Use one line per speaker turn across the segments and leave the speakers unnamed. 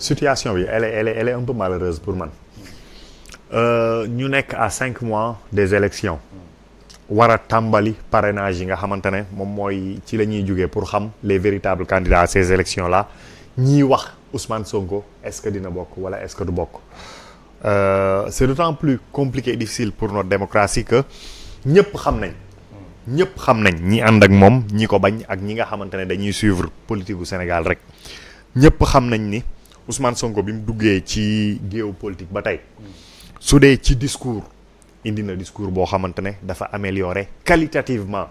situation bi elle est un peu malheureuse pour man ñu nekk à 5 mois des élections war a tàmbali parrainage yi nga xamante ne moom mooy ci la ñuy jógee pour xam les véritables candidats à ces élections là ñiy wax Ousmane Sonko est-ce que dina bokk wala est-ce que du bokk c'est d'autant plus compliqué et difficile pour notre démocratie que ñëpp xam nañ ñi ànd ak moom ñi ko bañ ak ñi nga xamante ne dañuy suivre politique gu Sénégal rek ñëpp xam nañ ni Ousmane Sonko bi mu duggee ci géopolitique ba tey su dee ci discours indi na discours boo xamante ne dafa améliorer qualitativement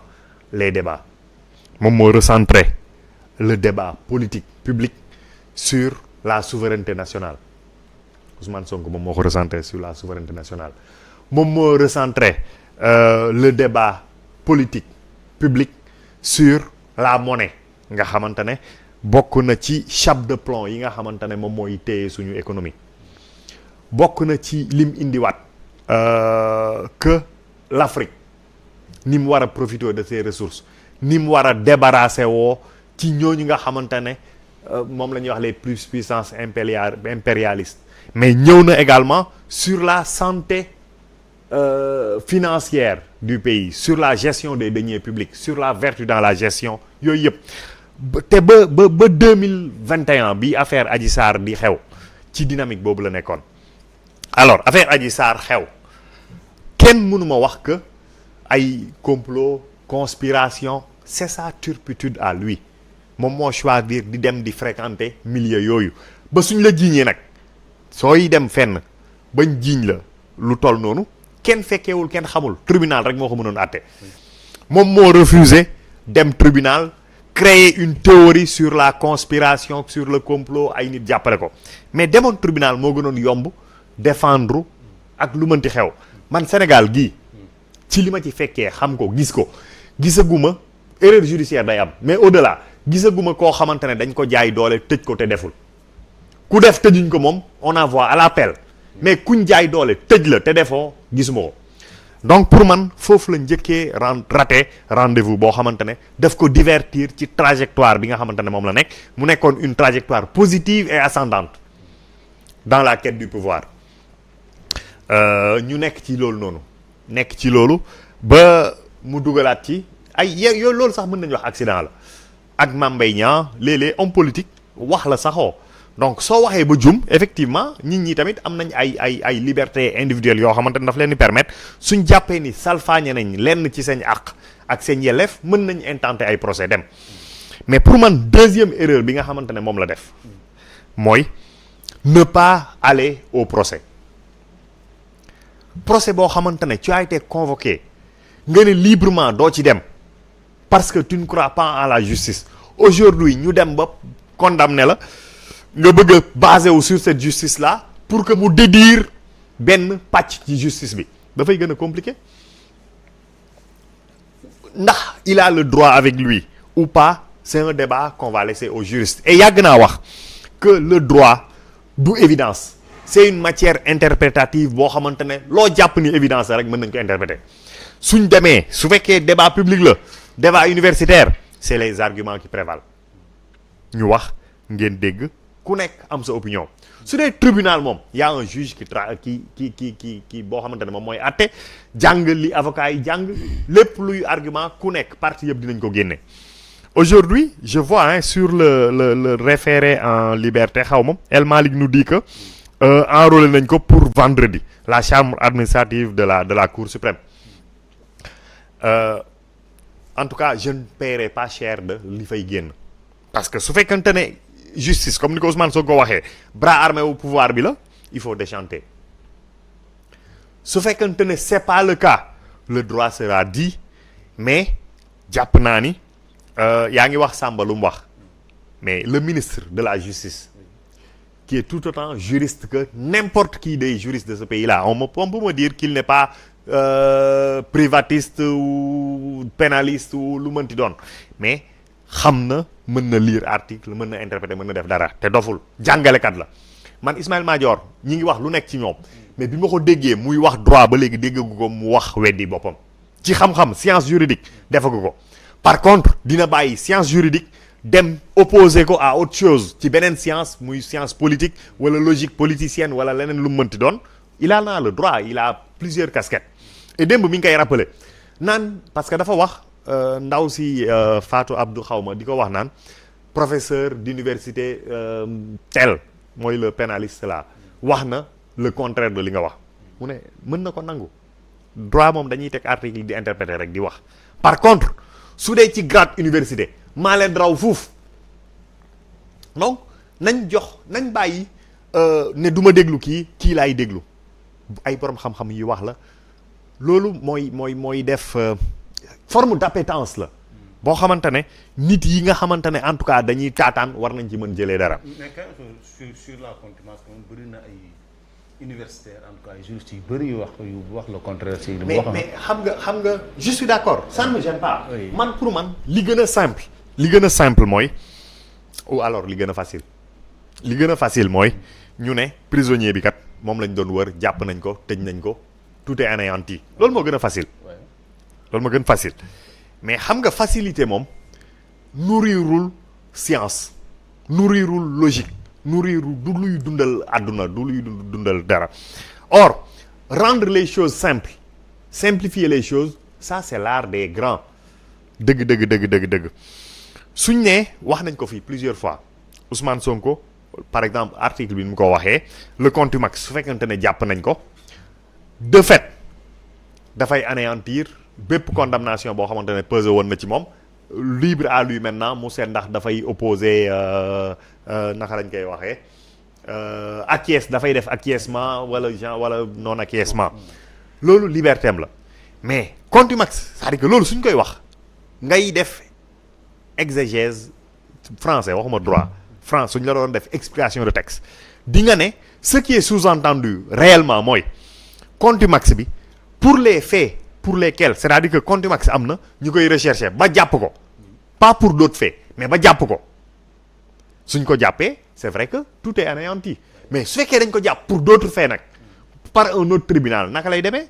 les débats moom moo recentrer le débat politique public sur la souveraineté nationale Ousmane Sonko moom moo ko recentrer sur la souveraineté nationale moom moo recentrer le débat politique public sur la monnaie nga xamante ne bokk na ci chape de plomb yi nga xamante ne moom mooy téye suñu économie bokk na ci lim indiwaat que l'Afrique ni mu war a profiter de ses ressources ni mu war a débarrasser woo ci ñooñu nga xamante ne moom la ñuy wax les plus puissances impérialistes mais ñëw na également sur la santé financière du pays sur la gestion des deniers publics sur la vertu dans la gestion yooyu yëpp te ba 2021 bi affaire Adji Sarr di xew ci dynamique boobu la nekkoon alors affaire Adji Sarr xew kenn mënuma wax que ay complot conspiration c'est sa turpitude à lui moom moo choisir di dem di fréquenter milieu yooyu ba suñ la jiiñee nag sooy dem fenn bañ jiiñ la lu toll noonu kenn fekkeewul kenn xamul tribunal rek moo ko mënoon àtte moom moo refusé dem tribunal créer une théorie sur la conspiration sur le complot ay nit jàppale ko mais demoon tribunal moo gënoon yomb défendre ak lu mënti xew man Sénégal gii ci li ma ci fekkee xam ko gisaguma erreur judiciaire day am mais au-delà gisaguma koo xamante ne dañ ko jaay doole tëj ko te deful ku def tëjuñ ko moom on envoie à l'appel mais kuñ jaay doole tëj la te defoo gisuma ko donc pour man foofu la njëkkee raté rendez-vous boo xamante ne daf ko divertir ci trajectoire bi nga xamante ne moom la nekk mu nekkoon une trajectoire positive et ascendante dans la quête du pouvoir ñu nekk ci loolu ba mu dugalaat ci ay yooyu loolu sax mën nañu wax accident la ak Mame Mbaye Niang léeg-léeg homme politique wax la saxoo donc soo waxee ba jum effectivement nit ñi tamit am nañ ay liberté individuelle yoo xamante ne daf leen di permettre suñ jàppee ni salfaañe nañ lenn ci seen àq ak seen yelleef mën nañ intenter ay procès dem mais pour man deuxième erreur bi nga xamante ne moom la def mooy ne pas aller au procès boo xamante ne tu as été convoqué nga ne librement doo ci dem parce que tu ne crois pas en la justice aujourd'hui ñu dem ba condamné la nga bëgg a basé wu sur cette justice là pour que mu dédire benn pàcc ci justice bi dafay gën a compliqué ndax il a le droit avec lui ou pas c'est un débat qu'on va laisser aux juristes et yàgg naa wax que le droit du évidence c'est une matière interprétative boo xamante ne loo jàpp ni évidence la rek mën nañ ko interpréter suñ demee su fekkee débat public la débat universitaire c'est les arguments qui prévalent ñu wax ngeen dégg ku nekk am sa opinion su dee tribunal moom y a un juge qui boo xamante ne moom mooy àtte jàng li avocat yi jàng lépp luy argument ku nekk partie yëpp dinañ ko génne aujourd'hui je vois sur le référé en liberté xaw ma El Malick nous dit que enrôlé nañ ko pour vendredi la chambre administrative de la Cour suprême en tout cas je ne paierai pas cher de li fay génn parce que su fekkante ne justice comme ni ko Ousmane Sonko waxee bras armé au pouvoir bi la il faut déchanter su fekkante ne c'est pas le cas le droit sera dit mais jàpp naa ni yaa ngi wax Samba lu mu wax mais le ministre de la justice qui est tout autant juriste que n'importe qui des juristes de ce pays-là on peut me dire qu'il n'est pas privatiste ou pénaliste ou lu mënti doon mais xam na mën na lire article mën na interpréter mën na def dara te doful jàngalekat la man Ismaïla Madior ñi ngi wax lu nekk ci ñoom mais bi ma ko déggee muy wax droit ba léegi déggagu ko mu wax weddi boppam ci xam-xam science juridique defagu ko par contre dina bàyyi science juridique dem opposer ko à autre chose ci beneen science muy science politique wala logique politicienne wala leneen lu mu mënti doon il en a le droit, il a plusieurs casquettes. Et démb mi ngi koy rappelé naan parce que dafa wax ndaw si Fatou Abdou xawma di ko wax naan professeur d'université tel mooy le pénaliste là wax na le contraire de li nga wax mu ne mën na ko nangu droit moom dañuy teg article di interpréter rek di wax. Par contre su dee ci grade université maa leen raw fuuf donc nañ bàyyi ne du ma déglu kii laay déglu ay borom xam-xam yi wax la loolu mooy def forme d'appétence la boo xamante ne nit yi nga xamante ne en tout cas dañuy taataan war nañ ci mën jëlee dara.
mais sur la contumace moom bëri na ay universitaires en tout cas ay juristes yu bëri yu wax le contraire. si li mu wax
mais xam nga je suis d'accord ça ne me gêne pas.
Oui.
man pour man li gën a simple mooy ou alors li gën a facile mooy ñu ne prisonnier bi kat moom lañ doon wër jàpp nañ ko tëj nañ ko tout est anéanti loolu moo gën a facile. loolu moo gën facile mais xam nga facilité moom nourrirul science nourrirul logique nourrirul du luy dundal àdduna du luy dundal dara or rendre les choses simples simplifier les choses ça c'est l'art des grands dëgg suñ ne wax nañ ko fii plusieurs fois Ousmane Sonko par exemple article bi ni mu ko waxee le contumax su fekkente ne jàpp nañ ko de fait dafay anéantir bépp condamnation boo xamante ne pesé woon na ci moom libre à lui maintenant mu seet ndax dafay opposer naka lañ koy waxee acquiesce dafay def acquiescement wala non acquiescement loolu liberté am la mais contumax c'est-à-dire que loolu suñ koy wax ngay def exégèse français waxuma droit France suñ la doon def explication de texte di nga ne ce qui est sous-entendu réellement mooy contumax bi pour les faits pour lesquels c'est-à-dire que contumax am na ñu koy rechercher ba jàpp ko pas pour d'autres faits mais ba jàpp ko suñ ko jàppee c'est vrai que tout est anéanti mais su fekkee dañ ko jàpp pour d'autres faits nag par un autre tribunal naka lay demee.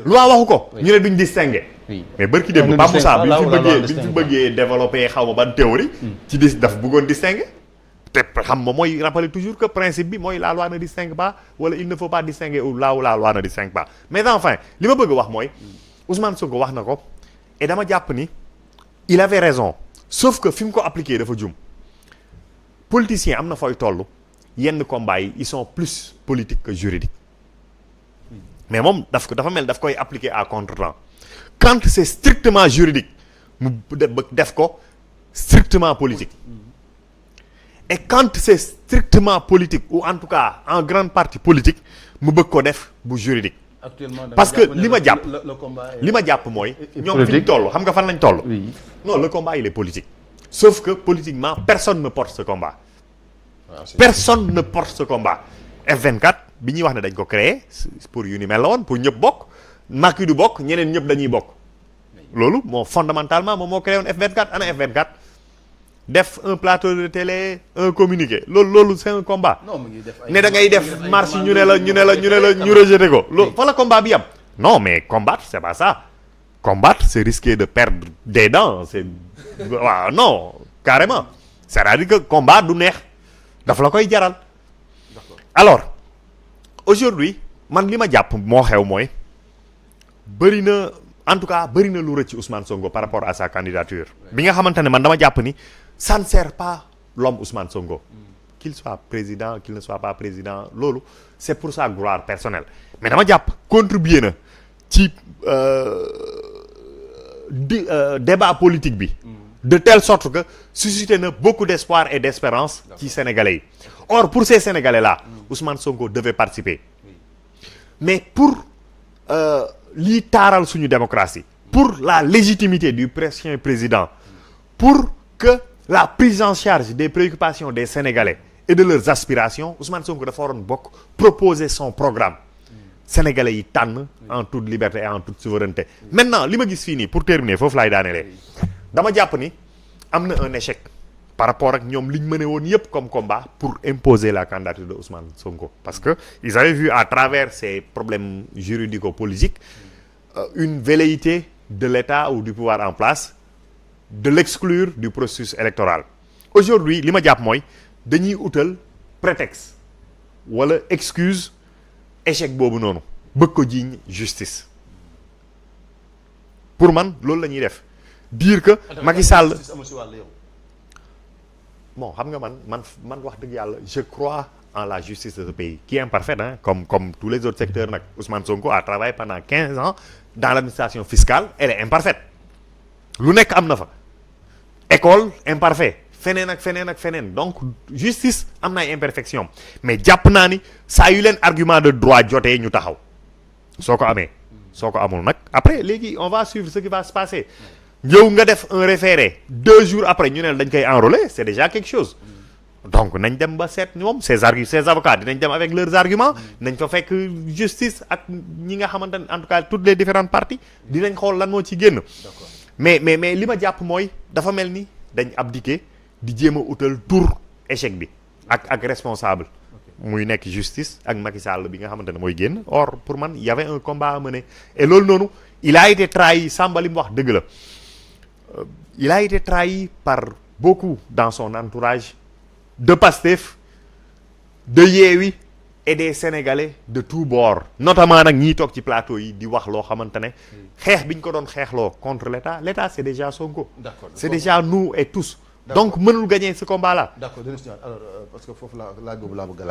loi waxu ko. ñu ne duñ distinguer. mais barki démb Pape Moussa bi ñu fi bëggee développer xaw ma ban théorie. ci daf bëggoon distinguer. te xam nga mooy rappeler toujours que principe bi mooy la loi ne distingue pas wala il ne faut pas distinguer ou là où la loi ne distingue pas mais enfin li ma bëgg wax mooy Ousmane Sonko wax na ko et dama jàpp ni il avait raison sauf que fi mu ko appliqué dafa jum politicien am na fooy toll yenn combats yi ils sont plus politiques que juridiques mais moom dafa mel daf koy appliquer à contretemps quand c'est strictement juridique mu def ko strictement politique. Et quand c'est strictement politique ou en tout cas en grande partie politique mu bëgg ko def bu juridique.
Actuellement
parce que li ma jàpp mooy. ñoom fi ñu toll xam nga fan lañ toll. non le combat il est politique. sauf que politiquement personne ne porte ce combat. Personne ne porte ce combat. F24 bi ñuy wax ne dañ ko créer pour yu ni mel la woon pour ñëpp bokk Macky du bokk ñeneen ñëpp dañuy bokk. loolu moo fondamentalement moom moo créé woon F24 ana F24. def un plateau de télé un communiqué loolu c'est un combat. ne da ngay def marche ñu rejeté ko. loolu fa la combat bi am. non mais combattre c'est pas ça. combattre c'est risquer de perdre des dents c'est waaw non carrément. c'est-à-dire que combat du neex dafa la koy jaral. alors aujourd'hui man li ma jàpp moo xew mooy bëri na en tout cas bëri na lu rëcc ci Ousmane Sonko par rapport à sa candidature. bi nga xamante ne man dama jàpp ni. ça ne sert pas l'homme Ousmane Sonko. Qu'il soit président qu'il ne soit pas président loolu c'est pour sa gloire personnelle mais dama jàpp contribuer na ci débat politique bi de telle sorte que susciter na beaucoup d'espoir et d'espérance ci Sénégalais yi. Or pour ces Sénégalais là Ousmane Sonko devait participer mais pour lii taaral suñu démocratie pour la légitimité du prochain président pour que la prise en charge des préoccupations des Sénégalais et de leurs aspirations Ousmane Sonko dafa waroon bokk proposer son programme Sénégalais yi tànn en toute liberté et en toute souveraineté. Maintenant li ma gis fii nii pour terminer foofu laay daanelee dama jàpp ni am na un échec par rapport ak ñoom liñ mëne woon yépp comme combat pour imposer la candidature de Ousmane Sonko parce que ils avaient vu à travers ces problèmes juridico-politiques une velléité de l'État ou du pouvoir en place de l'exclure du processus électoral. Aujourd'hui li ma jàpp mooy dañuy utal prétexte wala excuse échec boobu noonu bëgg ko jiiñ justice pour man loolu la ñuy def dire que Macky Sall bon xam nga man wax dëgg yàlla je crois en la justice de ce pays qui est imparfaite hein comme tous les autres secteurs nag. Ousmane Sonko a travaillé pendant 15 ans dans l'administration fiscale, elle est imparfaite lu nekk am na fa école imparfait feneen ak feneen donc justice am na ay imperfection mais jàpp naa ni saa yu leen argument de droit jotee ñu taxaw soo ko amee soo ko amul nag après léegi on va suivre ce qui va se passer yow nga def un référé 2 jours après ñu ne dañ koy enrôler c'est déjà quelque chose donc nañ dem ba seet ñoom ces avocats dinañ dem avec leurs arguments nañ fa fekk justice ak ñi nga xamante ne en tout cas toutes les différentes parties dinañ xool lan moo ci génn mais li ma jàpp mooy dafa mel ni dañ abdiquer di jéem a utal tour échec bi ak responsable muy nekk justice ak Macky Sall bi nga xamante ne mooy génn or pour man y avait un combat à mener et loolu noonu il a été trahi Samba li mu wax dëgg la il a été trahi par beaucoup dans son entourage de Pastef de Yewwi et des Sénégalais de tous bords notamment nag ñiy toog ci plateau yi di wax loo xamante ne xeex bi ñu ko doon xeexloo contre l'État c'est déjà Sonko c'est déjà nous et tous donc mënul gagner ce combat là
d'accord dina si ñëwaat alors parce que foofu la laaj boobu laa bëgg a laaj